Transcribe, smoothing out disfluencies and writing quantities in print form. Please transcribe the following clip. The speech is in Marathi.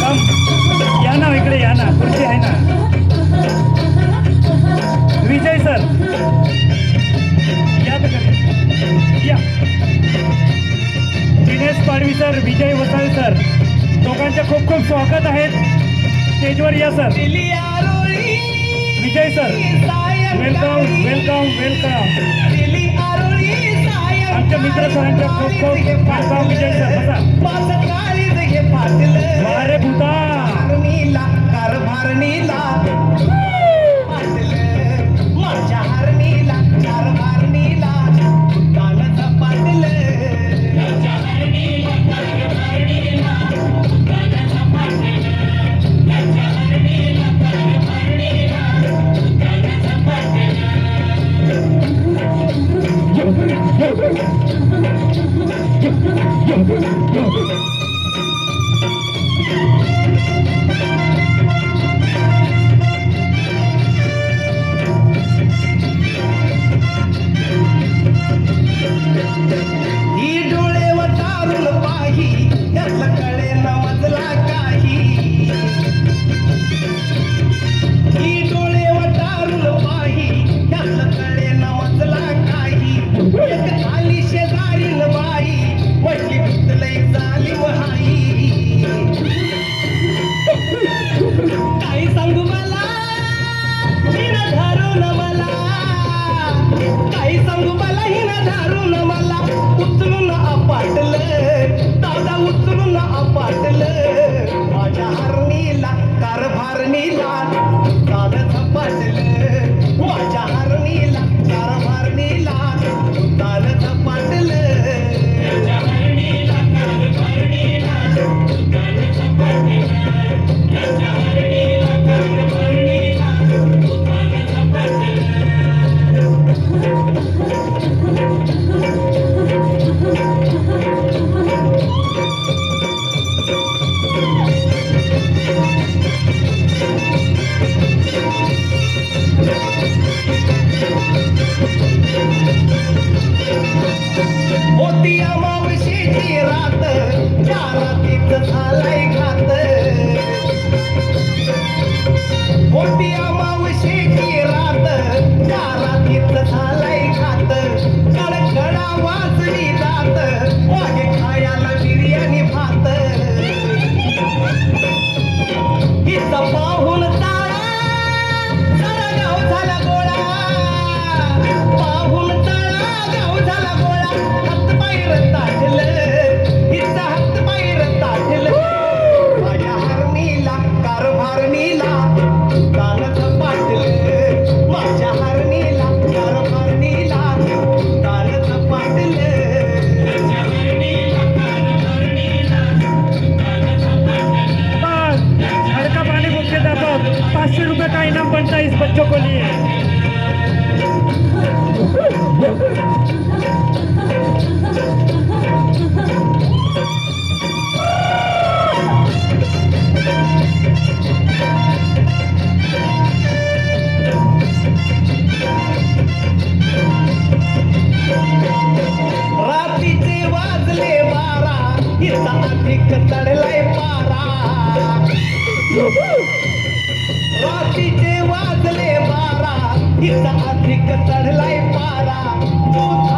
या ना इकडे या ना, खुर्ची आहे ना. विजय सर या तर या. दिनेश पाडवी सर, विजय वसावे सर, दोघांचे खूप खूप स्वागत आहेत. स्टेजवर या सर. विजय सर वेलकम वेलकम वेलकम. आमच्या मित्र सरांच्या खूप खूप वेलकम. विजय सर बसा. वारे भूता चढलाय पारा, रात्रीचे वाजले बारा, हिचा अधिक चढलाय पारा.